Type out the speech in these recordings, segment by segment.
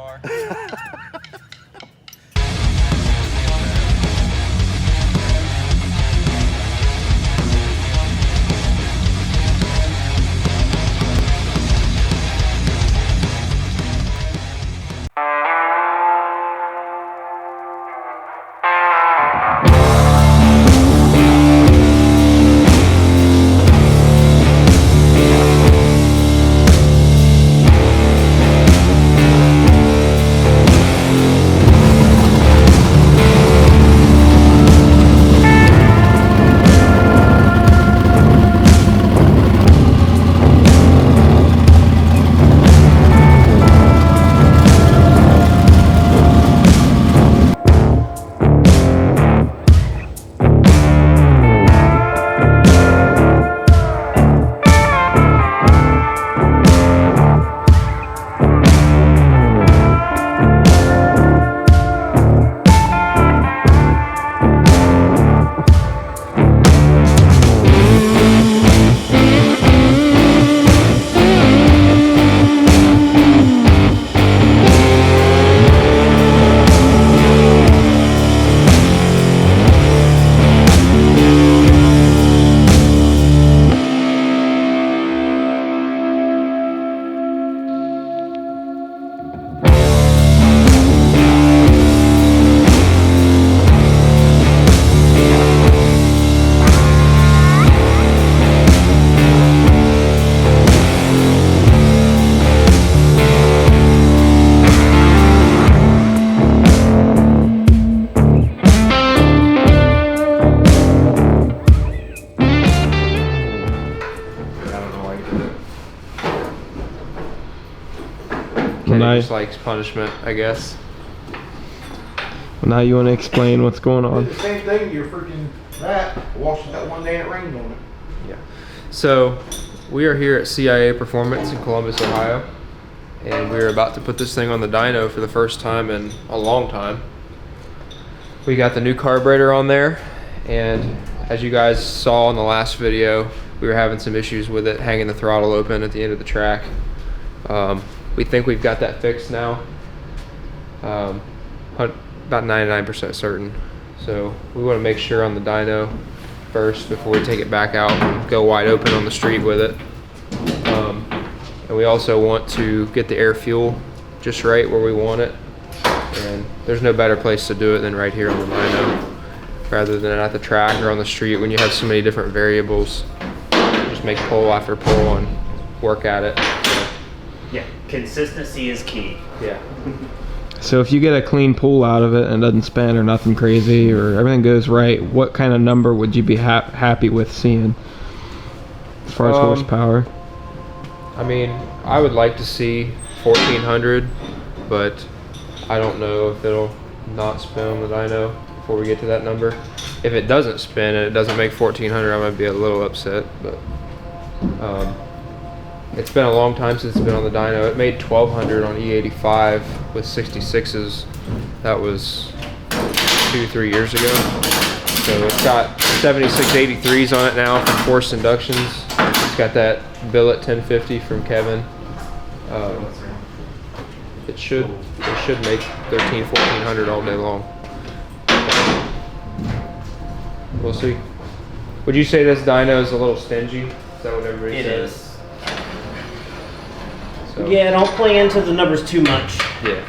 car. Kenny just likes punishment, I guess. Well, now you want to explain what's going on. The same thing, your freaking rat washed that one day and it rained on it. Yeah. So, we are here at CIA Performance in Columbus, Ohio. And we're about to put this thing on the dyno for the first time in a long time. We got the new carburetor on there. And as you guys saw in the last video, we were having some issues with it hanging the throttle open at the end of the track. We think we've got that fixed now. About 99% certain. So we want to make sure on the dyno first before we take it back out and go wide open on the street with it. And we also want to get the air fuel just right where we want it. And there's no better place to do it than right here on the dyno, rather than at the track or on the street when you have so many different variables. Just make pull after pull and work at it. Yeah, consistency is key. Yeah. So if you get a clean pull out of it and it doesn't spin or nothing crazy or everything goes right, what kind of number would you be happy with seeing as far as horsepower? I mean, I would like to see 1400, but I don't know if it'll not spin on the dyno before we get to that number. If it doesn't spin and it doesn't make 1400, I might be a little upset, but it's been a long time since it's been on the dyno. It made 1200 on E85 with 66s. That was 2-3 years ago. So it's got 7683s on it now from forced inductions. It's got that billet 1050 from Kevin. It should make 1400 all day long. We'll see. Would you say this dyno is a little stingy? Is that what everybody says? It is. So, yeah, don't play into the numbers too much. Yeah.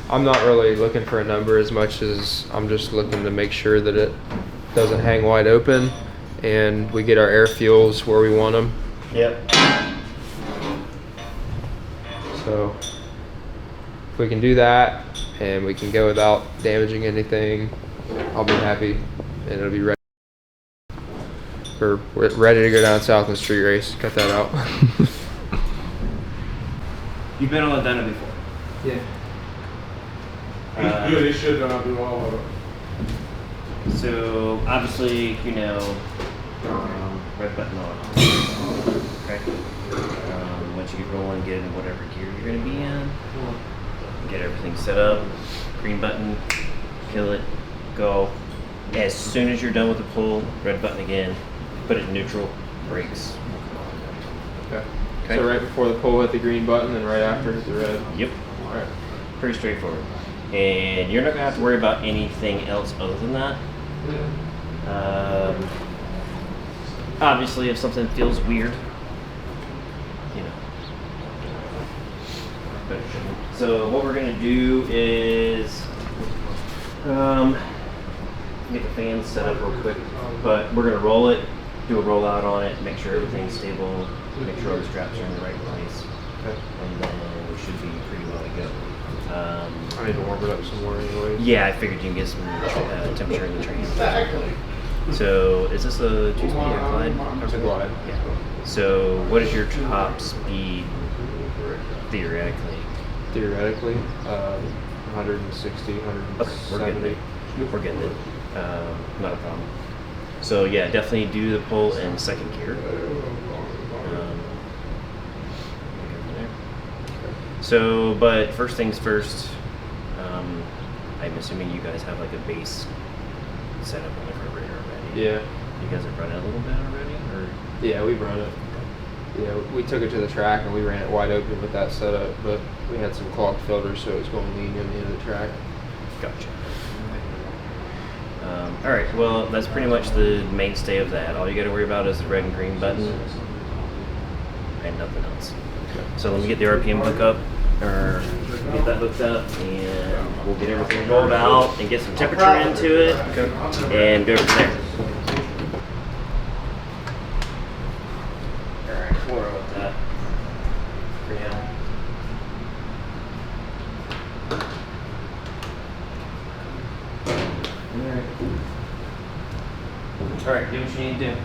I'm not really looking for a number as much as I'm just looking to make sure that it doesn't hang wide open and we get our air fuels where we want them. Yep. So if we can do that and we can go without damaging anything, I'll be happy and it'll be ready. We're ready to go down south in the street race. Cut that out. You've been on the dyno before? Yeah. He's good, he should not do all of it. So obviously, you know, red button on. Okay. Once you get rolling, get into whatever gear you're going to be in. Get everything set up. Green button, kill it, go. As soon as you're done with the pull, red button again. Put it in neutral, brakes. Okay. Okay. So right before the pull hit the green button and right after hit the red. Yep. Alright. Pretty straightforward. And you're not gonna have to worry about anything else other than that. Obviously, if something feels weird, you know. But it shouldn't. So what we're gonna do is get the fans set up real quick, but we're gonna roll it, do a rollout on it, make sure everything's stable, make sure all the straps are in the right place, and then we should be pretty well to go. I need to warm it up some more anyway. Yeah, I figured you can get some temperature in the train. So is this a 2-speed or glide? It's a glide. Yeah. So what is your top speed theoretically? Theoretically, 160, Okay, 170. we're getting it. Not a problem. So yeah, definitely do the pull in second gear. So, but first things first, I'm assuming you guys have like a base setup on the carburetor already. Yeah. You guys have run it a little bit already, or? Yeah, we run it. Yeah, we took it to the track and we ran it wide open with that setup, but we had some clogged filters, so it was going to lean in the end of the track. Gotcha. All right, well, that's pretty much the mainstay of that. All you got to worry about is the red and green button and nothing else. Okay. So let me get the RPM hook up, or get that hooked up, and we'll get everything rolled out and get some temperature into it, and go from there. All right, we'll roll with that for now. All right, do what you need to do.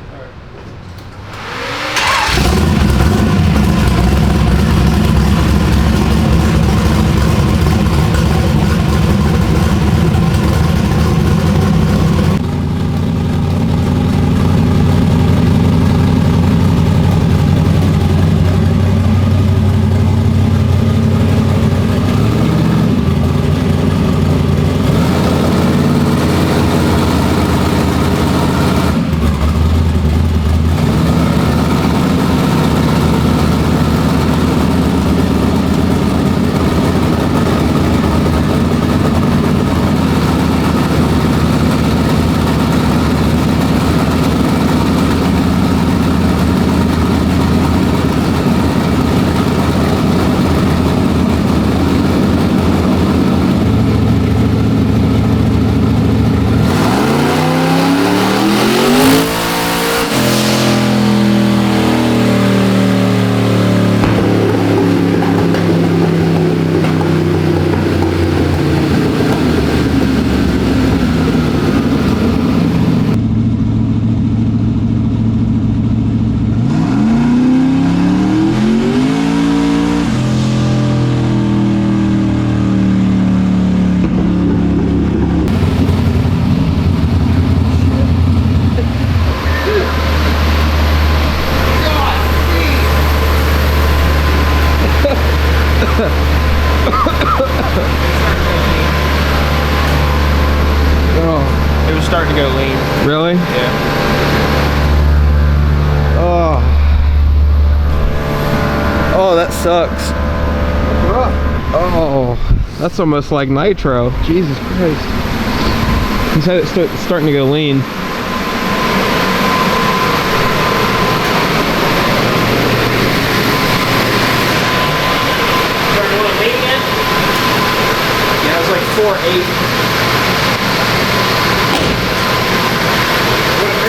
It was starting to go lean. Really? Yeah. Oh, that sucks. Oh, that's almost like nitro. Jesus Christ. He said it's starting to go lean. Starting to lean again? Yeah, it was like 4.8. I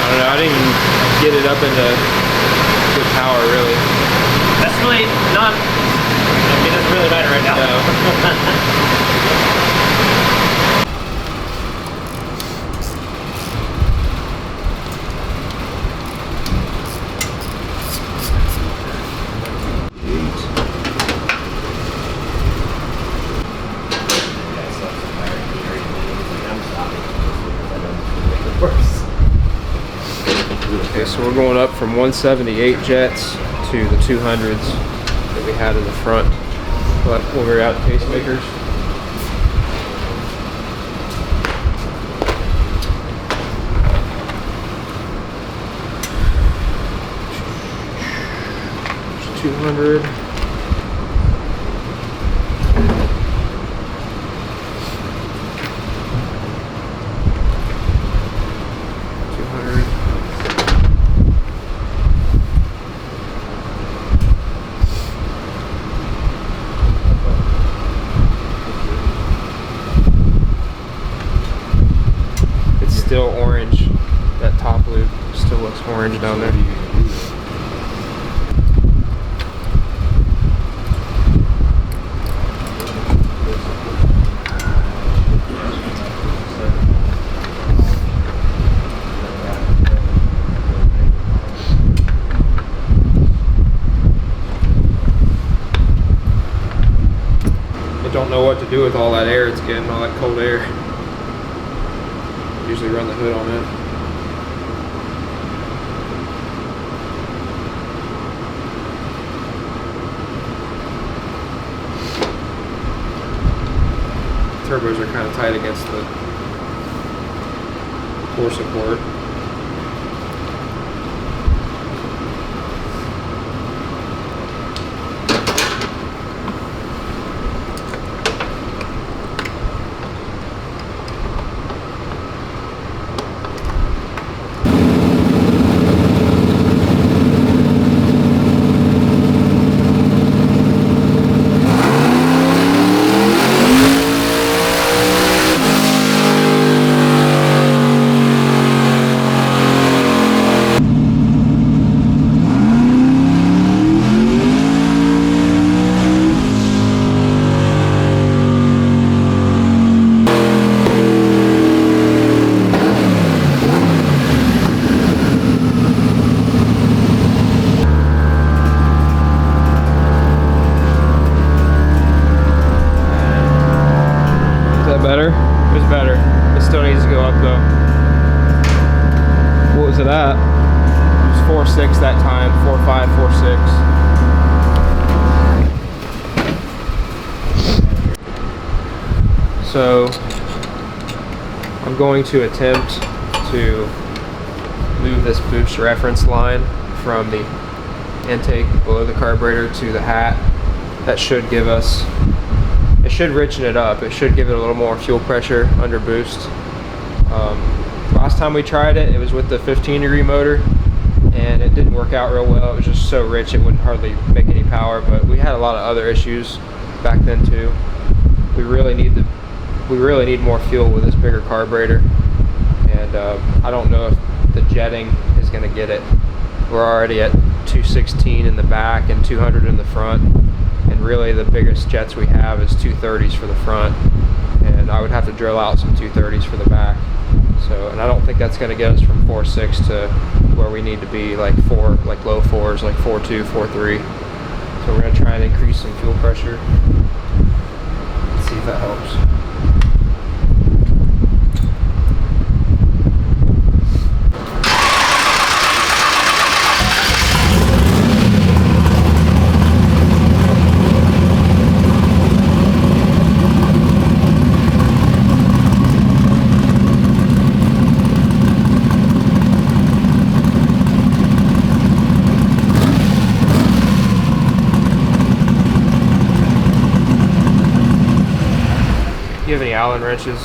don't know, I didn't even get it up into good power really. That's really not, I mean, it doesn't really matter right now. Okay, so we're going up from 178 jets to the 200s that we had in the front, but when we were out at pacemakers. $200. orange down there. I don't know what to do with all that air it's getting, all that cold air. Usually run the hood on it. Turbos are kind of tight against the core support. Better? It was better. It still needs to go up though. What was it at? It was 4.6 that time, 4.5, 4.6. So I'm going to attempt to move this boost reference line from the intake below the carburetor to the hat. That should give us, it should richen it up. It should give it a little more fuel pressure under boost. Last time we tried it, it was with the 15-degree motor, and it didn't work out real well. It was just so rich it wouldn't hardly make any power. But we had a lot of other issues back then too. We really need more fuel with this bigger carburetor, and I don't know if the jetting is going to get it. We're already at 216 in the back and 200 in the front. And really the biggest jets we have is 230s for the front, and I would have to drill out some 230s for the back. So, and I don't think that's going to get us from 4.6 to where we need to be, like low fours, like 4.2, 4.3. So we're going to try and increase some fuel pressure. Let's see if that helps. Do you have any Allen wrenches?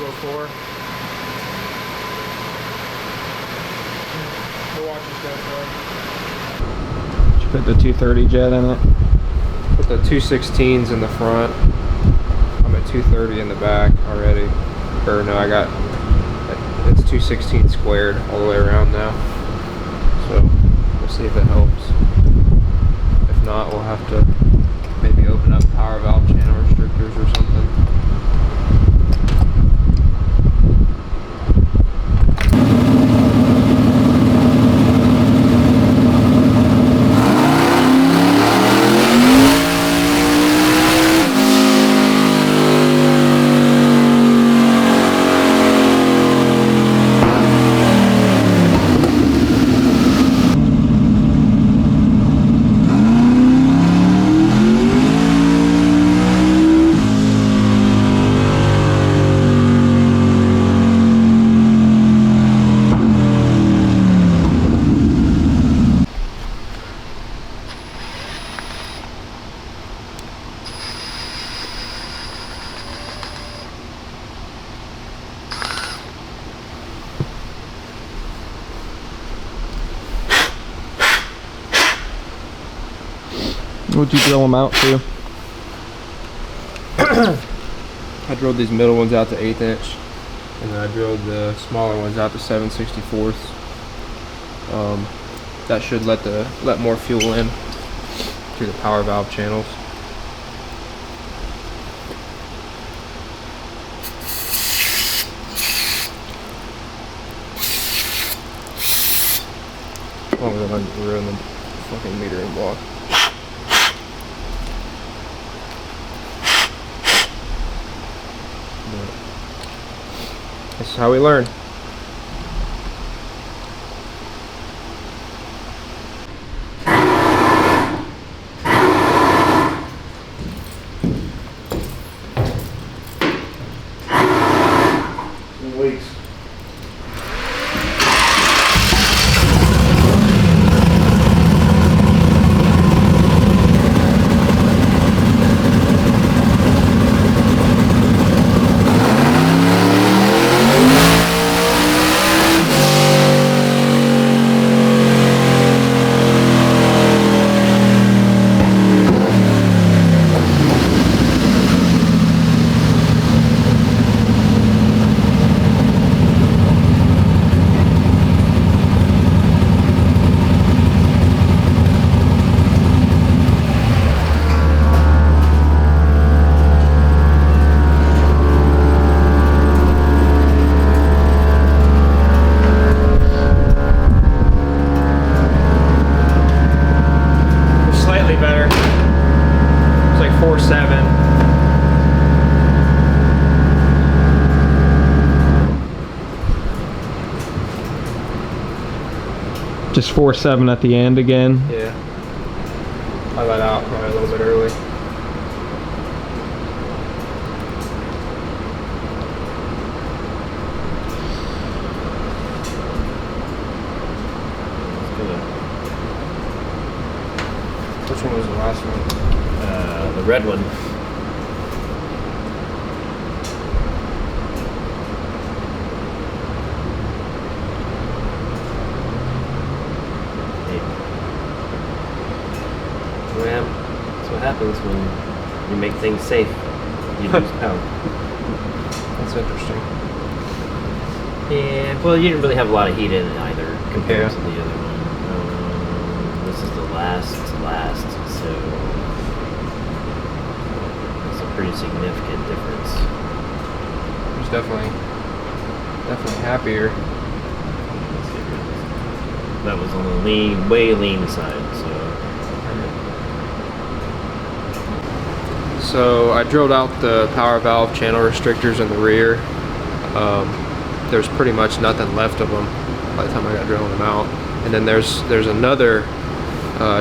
204. We'll watch this go for. Did you put the 230 jet in it? Put the 216s in the front. I'm at 230 in the back already. Or no, I got, it's 216 squared all the way around now. So we'll see if it helps. If not, we'll have to maybe open up power valve channel restrictors or something. What'd you drill them out to? I drilled these middle ones out to 1/8 inch, and then I drilled the smaller ones out to 7/64. That should let more fuel in through the power valve channels. Oh, we're gonna ruin the fucking metering block. This is how we learn. Weeks. Just 4.7 at the end again. Yeah. I let out probably a little bit early. Which one was the last one? The red one. That's what happens when you make things safe. You lose power. That's interesting. Yeah, well, you didn't really have a lot of heat in it either compared to the other one. This is the last, so it's a pretty significant difference. It's definitely happier. That was on the lean, way lean side, So I drilled out the power valve channel restrictors in the rear. There's pretty much nothing left of them by the time I got drilling them out. And then there's another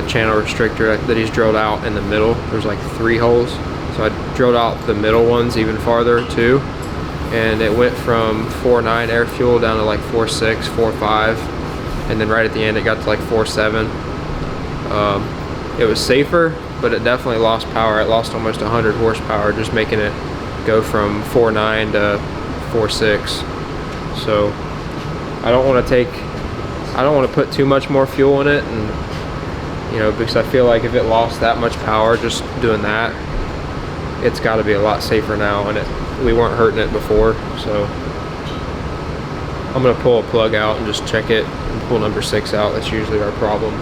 channel restrictor that he's drilled out in the middle. There's like 3 holes. So I drilled out the middle ones even farther too. And it went from 4.9 air fuel down to like 4.6, 4.5. And then right at the end it got to like 4.7. It was safer, but it definitely lost power. It lost almost 100 horsepower just making it go from 4.9 to 4.6. So I don't want to put too much more fuel in it, and you know, because I feel like if it lost that much power just doing that, it's got to be a lot safer now, and we weren't hurting it before. So I'm gonna pull a plug out and just check it and pull number 6 out. That's usually our problem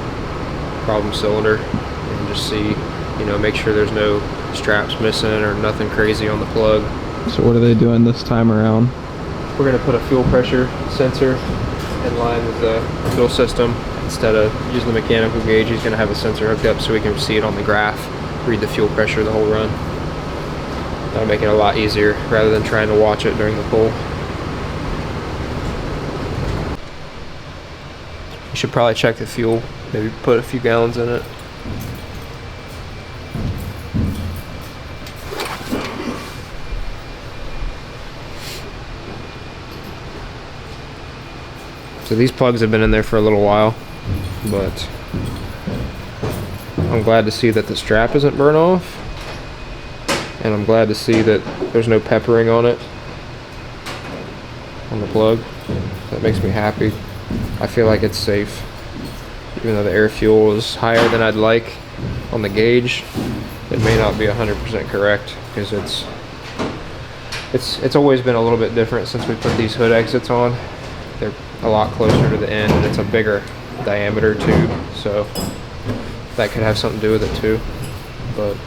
cylinder, and just see, you know, make sure there's no straps missing or nothing crazy on the plug. So what are they doing this time around? We're gonna put a fuel pressure sensor in line with the fuel system. Instead of using the mechanical gauge, he's gonna have a sensor hooked up so we can see it on the graph, read the fuel pressure the whole run. That'll make it a lot easier rather than trying to watch it during the pull. You should probably check the fuel, maybe put a few gallons in it. So these plugs have been in there for a little while, but I'm glad to see that the strap isn't burnt off, and I'm glad to see that there's no peppering on it, on the plug. That makes me happy. I feel like it's safe, even though the air fuel is higher than I'd like on the gauge. It may not be 100% correct, because it's always been a little bit different since we put these hood exits on. They're a lot closer to the end, and it's a bigger diameter tube, so that could have something to do with it too. But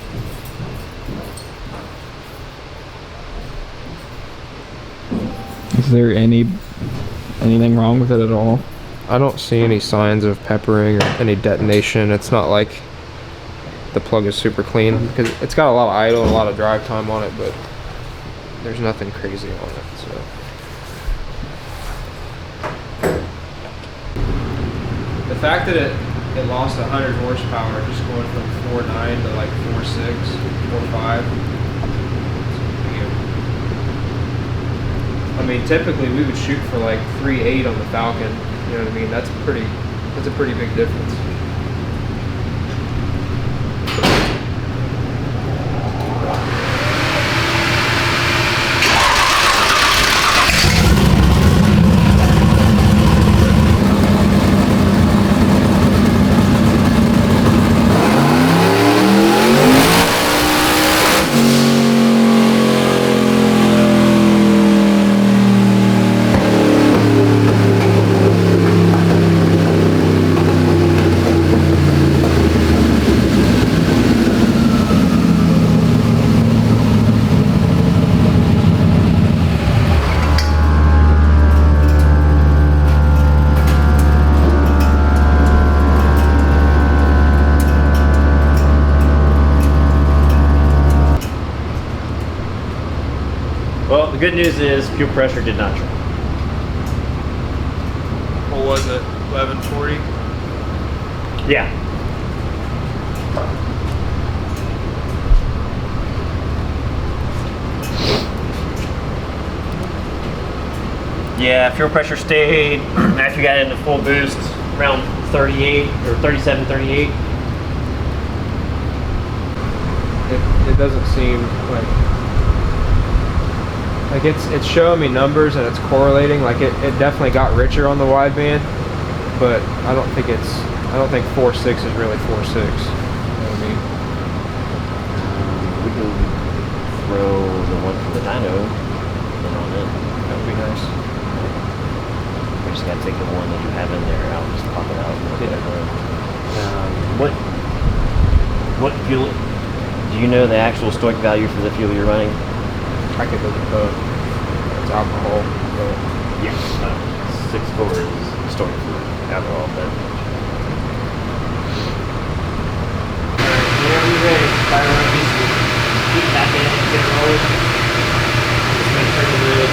is there anything wrong with it at all? I don't see any signs of peppering or any detonation. It's not like the plug is super clean, because it's got a lot of idle and a lot of drive time on it, but there's nothing crazy on it. So the fact that it lost 100 horsepower just going from 4.9 to like 4.6, 4.5. I mean, typically we would shoot for like 3.8 on the Falcon. You know what I mean? That's a pretty big difference. Well, the good news is fuel pressure did not drop. What was it? 1140? Yeah. Yeah, fuel pressure stayed after you got into full boost around 38 or 37, 38. It doesn't seem like it's showing me numbers and it's correlating. Like it definitely got richer on the wideband, but I don't think 4.6 is really 4.6. You know what I mean? We can throw the one from the dyno in on it. That would be nice. We just gotta take the one that you have in there out, just pop it out. Yeah. What fuel? Do you know the actual stoic value for the fuel you're running? I could look at both. It's alcohol, but Yes. 6.4 is stoic for alcohol, but Whenever you're ready, fire up these, keep back in and get rolling. Just make sure that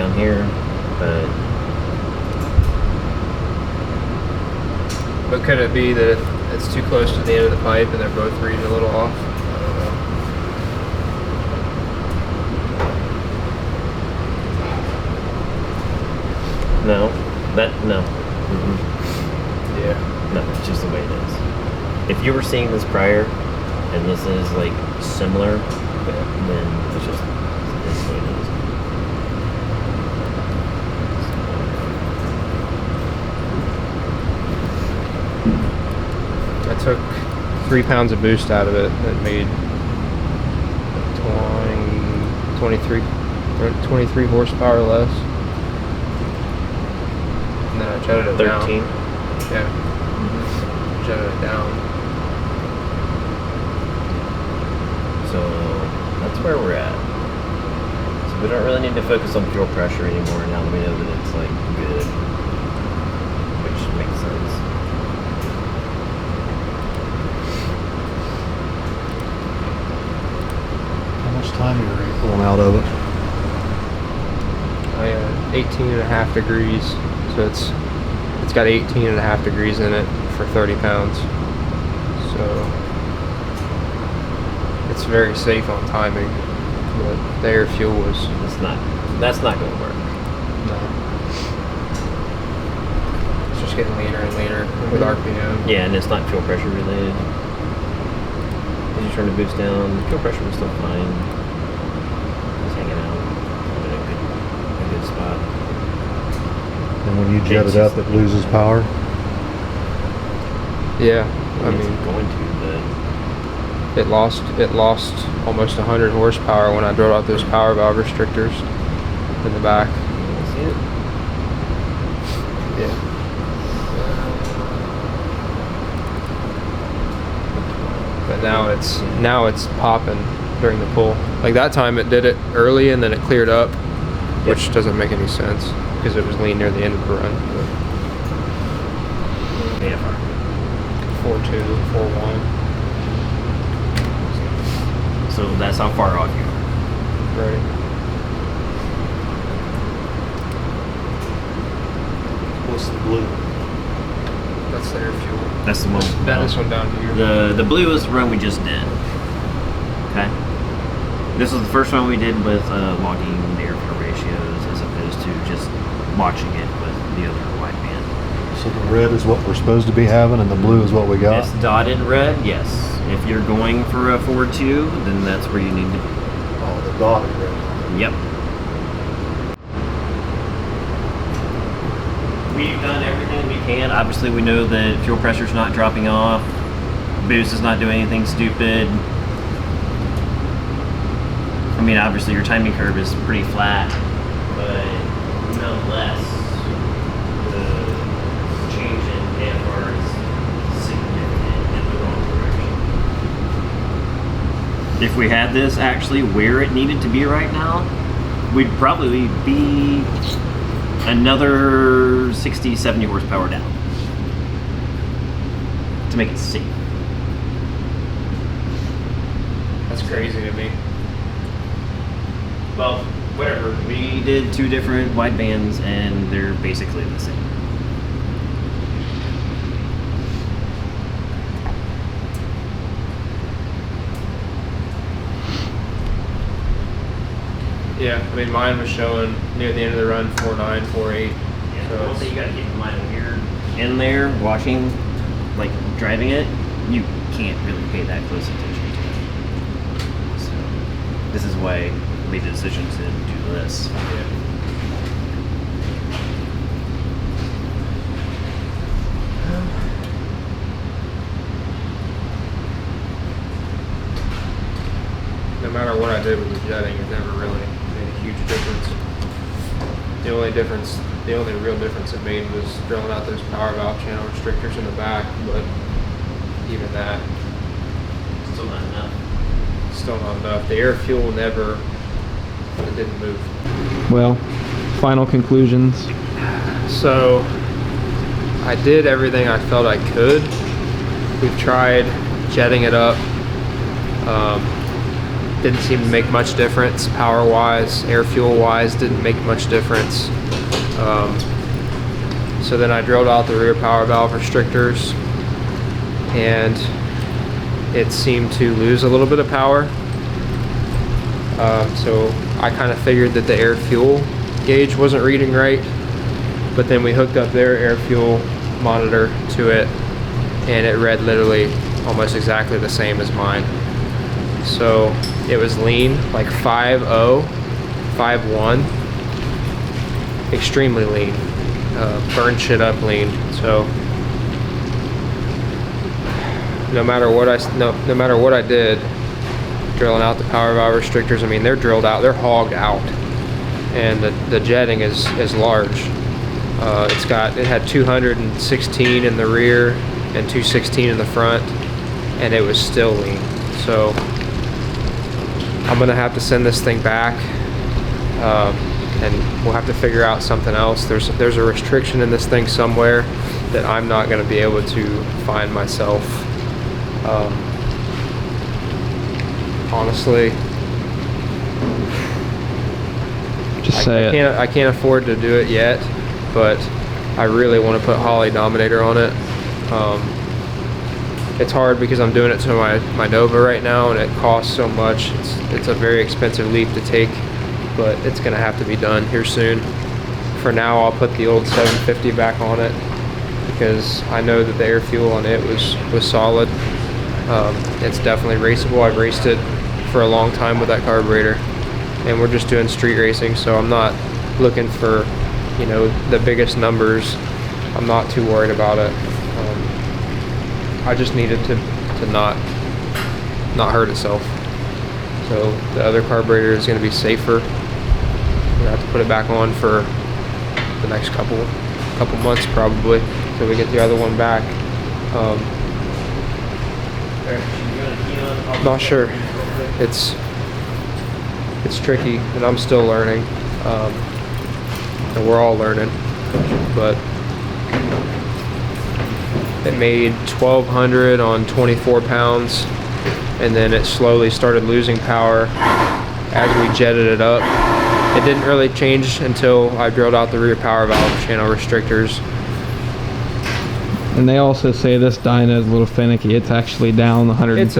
down here, but could it be that it's too close to the end of the pipe and they're both reading a little off? I don't know. no. Yeah. No, it's just the way it is. If you were seeing this prior, and this is like similar, then it's just this way it is. I took 3 pounds of boost out of it. That made 23 horsepower less. And then I jetted it 13. down. Yeah. Jetted it down. So that's where we're at. So we don't really need to focus on fuel pressure anymore now that we know that it's like good, which makes sense. How much time are you pulling out of it? 18.5 degrees. So it's got 18.5 degrees in it for 30 pounds. So it's very safe on timing. But the air fuel was That's not going to work. no. It's just getting leaner and leaner with RPM. Yeah, and it's not fuel pressure related. As you turn the boost down, the fuel pressure was still fine. It's hanging out in a good spot. And when you jet it up, it loses power. Yeah, I It's mean, going to, it lost almost 100 horsepower when I drove out those power valve restrictors in the back. but you see it? Yeah. But now it's popping during the pull. Like that time it did it early and then it cleared up, which doesn't make any sense because it was lean near the end of the run. Yeah. 4.2, 4.1. So that's how far off you are. Right. What's the blue? That's the air fuel. That's the one. This one down here. The blue is the run we just did. Okay. This was the first one we did with logging the air fuel ratios as opposed to just watching it with the other wideband. So the red is what we're supposed to be having, and the blue is what we got. It's dotted red, yes. If you're going for a 4.2, then that's where you need to be. Oh, the dotted red. Yep. We've done everything we can. Obviously, we know that fuel pressure's not dropping off. Boost is not doing anything stupid. I mean, obviously, your timing curve is pretty flat, but nonetheless, the change in AFR is significant in the wrong direction. If we had this actually where it needed to be right now, we'd probably be another 60, 70 horsepower down to make it safe. That's crazy to me. Well, whatever. We did 2 different wide bands and they're basically the same. Yeah, I mean mine was showing near the end of the run 4.9, 4.8. Yeah, So one it's- thing you gotta keep in mind when you're in there watching, like driving it, you can't really pay that close attention to it. So this is why we made the decision to do this. Yeah. No matter what I did with the jetting, it never really made a huge difference. The only real difference it made was drilling out those power valve channel restrictors in the back, but even that, Still not enough. still not enough. The air fuel it didn't move. Well, final conclusions. So I did everything I felt I could. We've tried jetting it up. didn't seem to make much difference. Power wise, air fuel wise, didn't make much difference. So then I drilled out the rear power valve restrictors, and it seemed to lose a little bit of power. So I kind of figured that the air fuel gauge wasn't reading right, but then we hooked up their air fuel monitor to it, and it read literally almost exactly the same as mine. So it was lean, like 5.0, 5.1, extremely lean, burn shit up lean. So no matter what I did, drilling out the power valve restrictors, I mean, they're drilled out, they're hogged out, and the jetting is large. It had 216 in the rear and 216 in the front, and it was still lean. So I'm gonna have to send this thing back, and we'll have to figure out something else. There's a restriction in this thing somewhere that I'm not gonna be able to find myself. Honestly, Just say it. I can't afford to do it yet, but I really want to put Holley Dominator on it. It's hard because I'm doing it to my Nova right now, and it costs so much. It's a very expensive leap to take, but it's gonna have to be done here soon. For now, I'll put the old 750 back on it because I know that the air fuel on it was solid. It's definitely raceable. I've raced it for a long time with that carburetor, and we're just doing street racing, so I'm not looking for, you know, the biggest numbers. I'm not too worried about it. I just needed to not hurt itself. So the other carburetor is going to be safer. We're gonna have to put it back on for the next couple months probably till we get the other one back. Not sure. It's tricky, and I'm still learning, and we're all learning. But it made 1,200 on 24 pounds, and then it slowly started losing power as we jetted it up. It didn't really change until I drilled out the rear power valve channel restrictors. And they also say this dyno is a little finicky. It's actually down 150. It's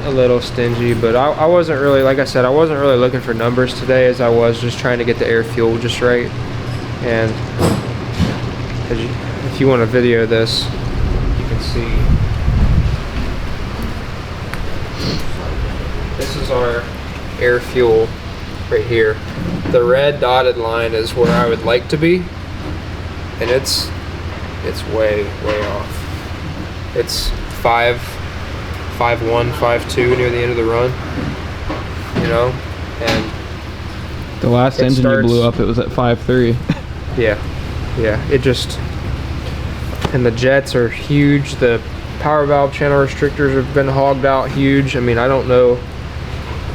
a little stingy, but I wasn't really, like I said, I wasn't really looking for numbers today, as I was just trying to get the air fuel just right. And if you want to video this, you can see this is our air fuel right here. The red dotted line is where I would like to be, and it's way off. It's 5.1, 5.2 near the end of the run, you know, and the last engine you blew up, it was at 5.3. yeah, it just, and the jets are huge. The power valve channel restrictors have been hogged out huge. I mean, I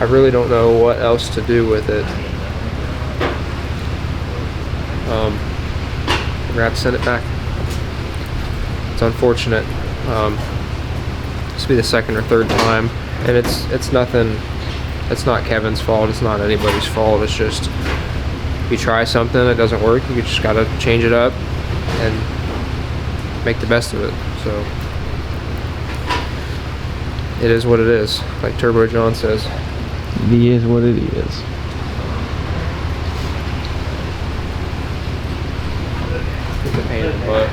really don't know what else to do with it. We're gonna have to send it back. It's unfortunate. This will be the second or third time, and it's nothing. It's not Kevin's fault. It's not anybody's fault. It's just you try something, it doesn't work. You just gotta change it up and make the best of it. So it is what it is, like Turbo John says. It is what it is. It's a pain in the butt.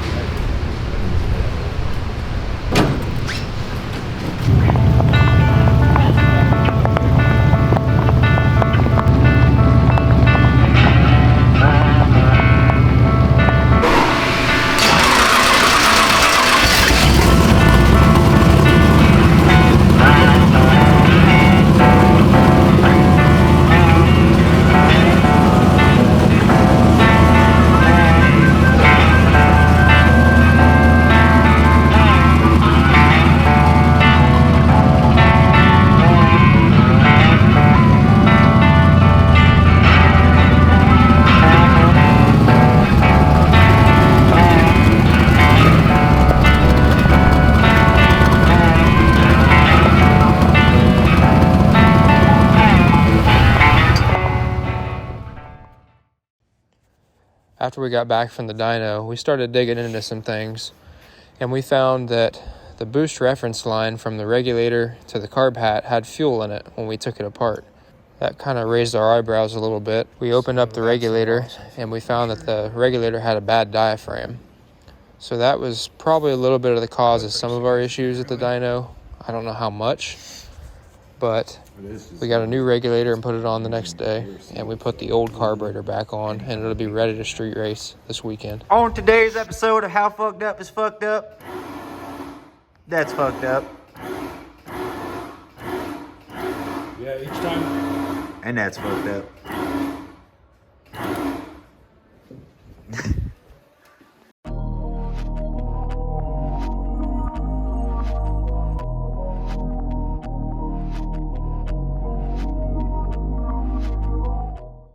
after we got back from the dyno, we started digging into some things, and we found that the boost reference line from the regulator to the carb hat had fuel in it when we took it apart. That kind of raised our eyebrows a little bit. We opened up the regulator, and we found that the regulator had a bad diaphragm. So that was probably a little bit of the cause of some of our issues at the dyno. I don't know how much, but we got a new regulator and put it on the next day, and we put the old carburetor back on, and it'll be ready to street race this weekend. On today's episode of How Fucked Up is Fucked Up, that's fucked up. Yeah, each time. And that's fucked up.